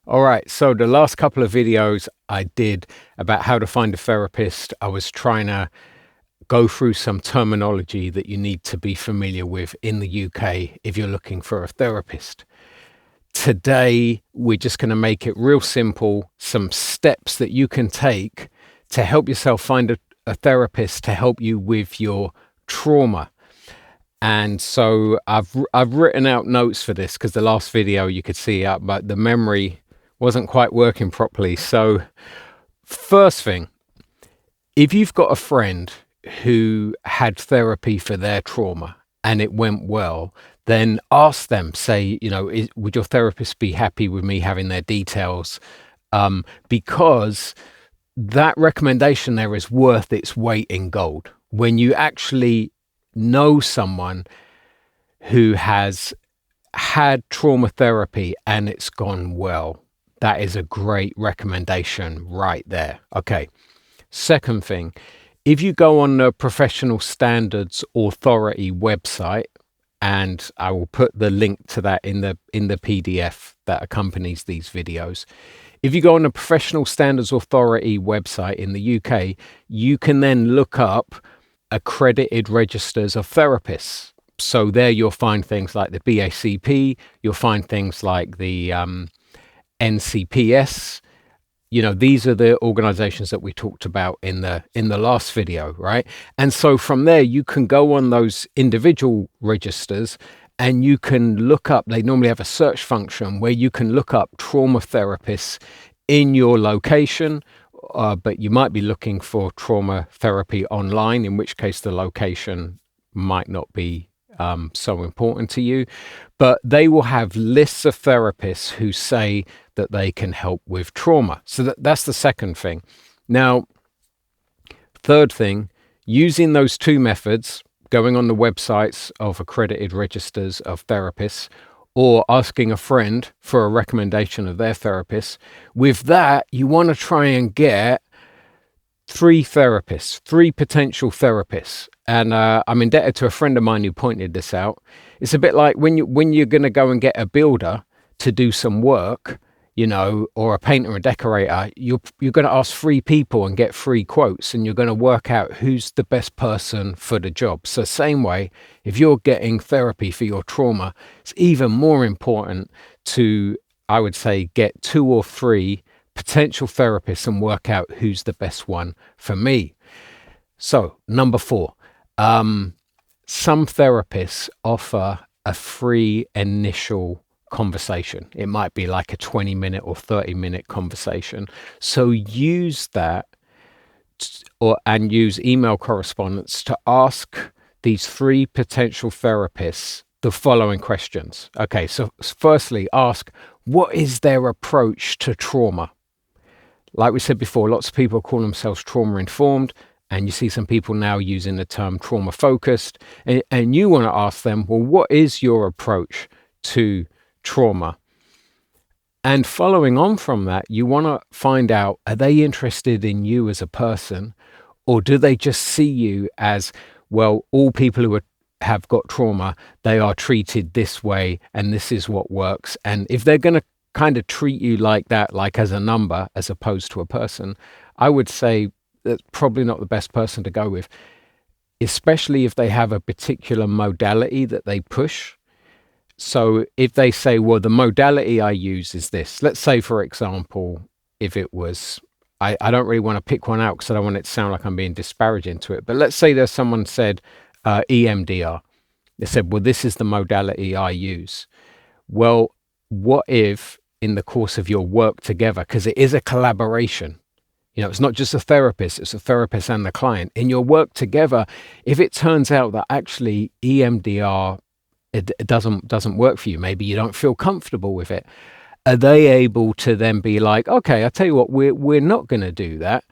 All right, so the last couple of videos I did about how to find a therapist, I was trying to go through some terminology that you need to be familiar with in the UK if you're looking for a therapist. Today, we're just going to make it real simple, some steps that you can take to help yourself find a therapist to help you with your trauma. And so I've written out notes for this because the last video you could see up, but the memory wasn't quite working properly. So first thing, if you've got a friend who had therapy for their trauma and it went well, then ask them, say, would your therapist be happy with me having their details? Because that recommendation there is worth its weight in gold. When you actually know someone who has had trauma therapy and it's gone well, that is a great recommendation right there. Okay. Second thing, if you go on the Professional Standards Authority website, and I will put the link to that in the PDF that accompanies these videos. If you go on the Professional Standards Authority website in the UK, you can then look up accredited registers of therapists. So there you'll find things like the BACP, you'll find things like the NCPS. These are the organizations that we talked about in the last video, right? And so from there, you can go on those individual registers and you can look up, they normally have a search function where you can look up trauma therapists in your location, but you might be looking for trauma therapy online, in which case the location might not be so important to you. But they will have lists of therapists who say that they can help with trauma. So that's the second thing. Now, third thing, using those two methods, going on the websites of accredited registers of therapists or asking a friend for a recommendation of their therapist, with that, you want to try and get three potential therapists. And I'm indebted to a friend of mine who pointed this out. It's a bit like when you're going to go and get a builder to do some work, or a painter or decorator, you're going to ask three people and get three quotes, and you're going to work out who's the best person for the job. So same way, if you're getting therapy for your trauma, it's even more important to, I would say, get two or three potential therapists and work out who's the best one for me. So number 4, some therapists offer a free initial conversation. It might be like a 20-minute or 30-minute conversation. So use that and use email correspondence to ask these three potential therapists the following questions. Okay, so firstly, ask, what is their approach to trauma? Like we said before, lots of people call themselves trauma informed, and you see some people now using the term trauma focused, and you want to ask them, well, what is your approach to trauma? And following on from that, you want to find out, are they interested in you as a person, or do they just see you as, well, all people who have got trauma, they are treated this way and this is what works. And if they're going to kind of treat you like that, like as a number as opposed to a person, I would say that's probably not the best person to go with, especially if they have a particular modality that they push. So if they say, well, the modality I use is this, let's say, for example, if it was, I don't really want to pick one out because I don't want it to sound like I'm being disparaging to it, but let's say there's someone said EMDR. They said, well, this is the modality I use. Well, what if in the course of your work together, because it is a collaboration, it's not just a therapist, it's a therapist and the client. In your work together, if it turns out that actually EMDR, it doesn't work for you, maybe you don't feel comfortable with it, are they able to then be like, okay, I tell you what, we're not going to do that,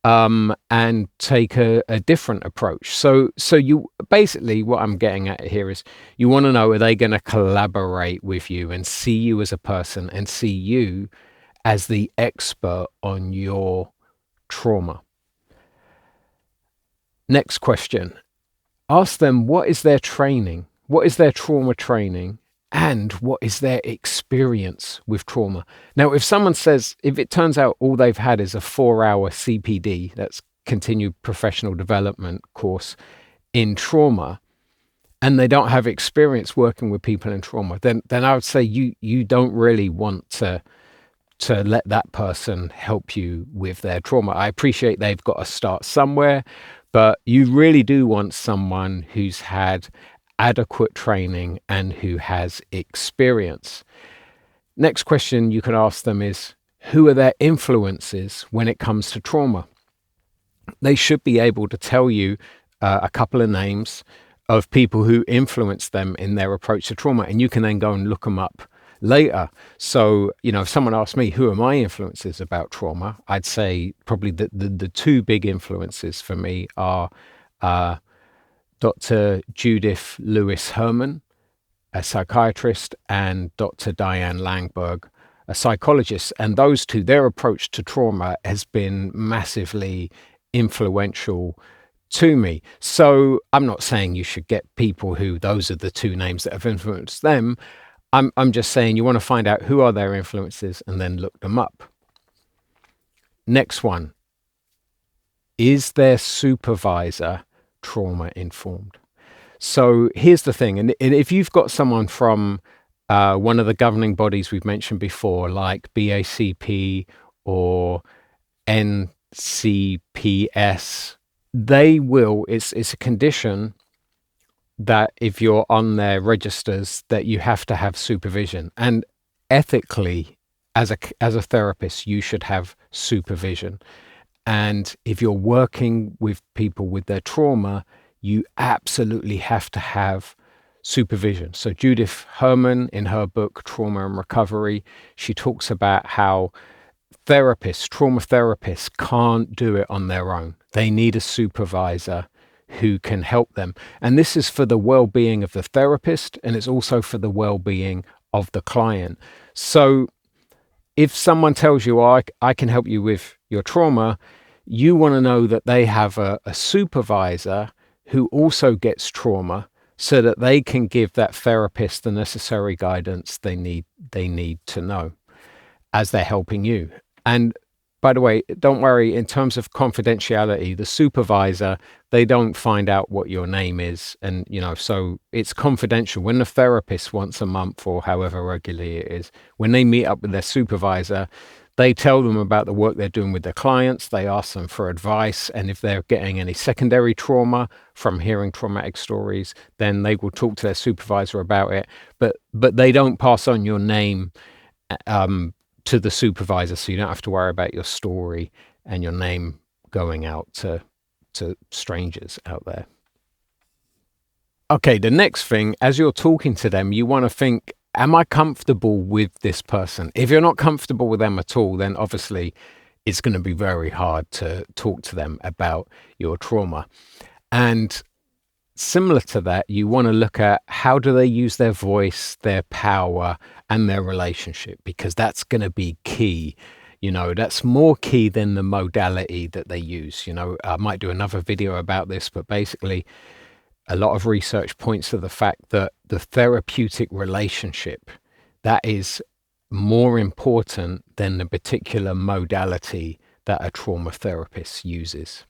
and take a different approach. So you basically, what I'm getting at here is you want to know, are they going to collaborate with you and see you as a person and see you as the expert on your trauma? Next question. Ask them, what is their training? What is their trauma training? and what is their experience with trauma. Now, if it turns out all they've had is a 4-hour CPD, that's continued professional development course in trauma, and they don't have experience working with people in trauma, then I would say you don't really want to let that person help you with their trauma. I appreciate they've got to start somewhere, but you really do want someone who's had adequate training and who has experience. Next question you can ask them is, who are their influences when it comes to trauma? They should be able to tell you a couple of names of people who influenced them in their approach to trauma, and you can then go and look them up later. So, if someone asked me, who are my influences about trauma, I'd say probably the two big influences for me are Dr. Judith Lewis Herman, a psychiatrist, and Dr. Diane Langberg, a psychologist. And those two, their approach to trauma has been massively influential to me. So I'm not saying you should get people who those are the two names that have influenced them. I'm just saying you want to find out who are their influences and then look them up. Next one. Is their supervisor trauma informed? So here's the thing. And if you've got someone from one of the governing bodies we've mentioned before, like BACP or NCPS, they will, it's a condition that if you're on their registers that you have to have supervision. And ethically, as a therapist, you should have supervision. And if you're working with people with their trauma, you absolutely have to have supervision. So Judith Herman, in her book, Trauma and Recovery, she talks about how trauma therapists can't do it on their own. They need a supervisor who can help them. And this is for the well-being of the therapist, and it's also for the well-being of the client. So if someone tells you, I can help you with your trauma, you want to know that they have a supervisor who also gets trauma so that they can give that therapist the necessary guidance they need to know as they're helping you. And by the way, don't worry, in terms of confidentiality, the supervisor, they don't find out what your name is. And, so it's confidential. When the therapist once a month or however regularly it is, when they meet up with their supervisor, they tell them about the work they're doing with their clients. They ask them for advice. And if they're getting any secondary trauma from hearing traumatic stories, then they will talk to their supervisor about it. But they don't pass on your name to the supervisor, so you don't have to worry about your story and your name going out to strangers out there. Okay, the next thing, as you're talking to them, you want to think, am I comfortable with this person? If you're not comfortable with them at all, then obviously it's going to be very hard to talk to them about your trauma. And similar to that, you want to look at how do they use their voice, their power, and their relationship, because that's going to be key. That's more key than the modality that they use. I might do another video about this, but basically a lot of research points to the fact that the therapeutic relationship, that is more important than the particular modality that a trauma therapist uses.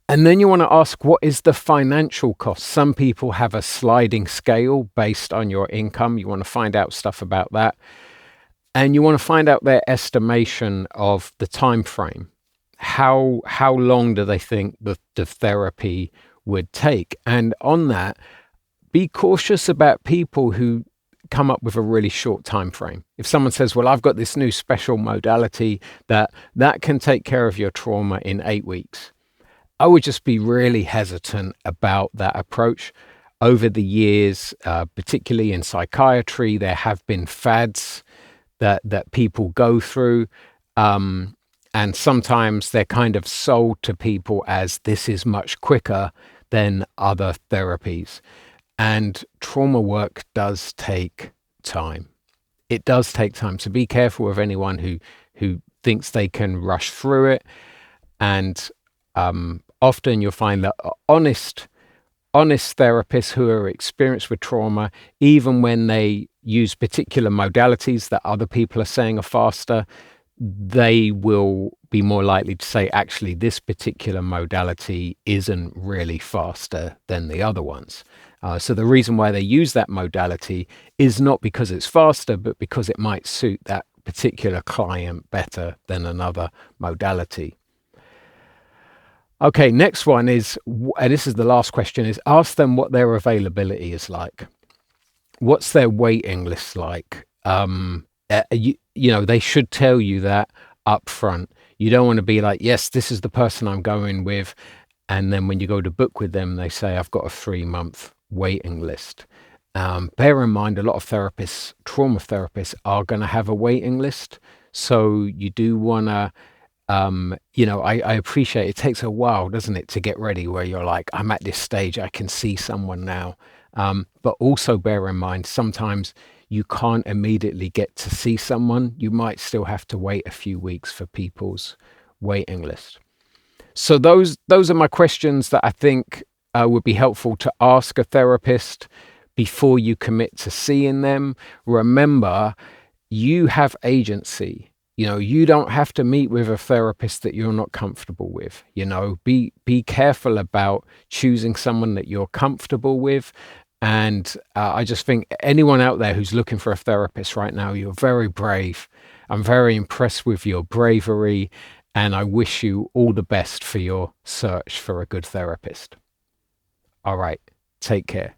And then you want to ask, what is the financial cost? Some people have a sliding scale based on your income. You want to find out stuff about that. And you want to find out their estimation of the time frame. How long do they think the therapy would take? And on that, be cautious about people who come up with a really short time frame. If someone says, well, I've got this new special modality that can take care of your trauma in 8 weeks, I would just be really hesitant about that approach. Over the years, particularly in psychiatry, there have been fads that people go through. And sometimes they're kind of sold to people as this is much quicker than other therapies. And trauma work does take time. It does take time. So be careful of anyone who thinks they can rush through it. And often you'll find that honest honest therapists who are experienced with trauma, even when they use particular modalities that other people are saying are faster, they will be more likely to say, actually, this particular modality isn't really faster than the other ones. So the reason why they use that modality is not because it's faster, but because it might suit that particular client better than another modality. Okay, next one is, and this is the last question, is ask them what their availability is like. What's their waiting list like? They should tell you that up front. You don't want to be like, yes, this is the person I'm going with. And then when you go to book with them, they say, I've got a 3-month waiting list. Bear in mind, a lot of therapists, trauma therapists, are going to have a waiting list. So you do want to, I appreciate it takes a while, doesn't it, to get ready where you're like, I'm at this stage, I can see someone now. But also bear in mind, sometimes you can't immediately get to see someone. You might still have to wait a few weeks for people's waiting list. So those are my questions that I think would be helpful to ask a therapist before you commit to seeing them. Remember, you have agency. You don't have to meet with a therapist that you're not comfortable with. Be careful about choosing someone that you're comfortable with. And I just think anyone out there who's looking for a therapist right now, you're very brave. I'm very impressed with your bravery, and I wish you all the best for your search for a good therapist. All right, take care.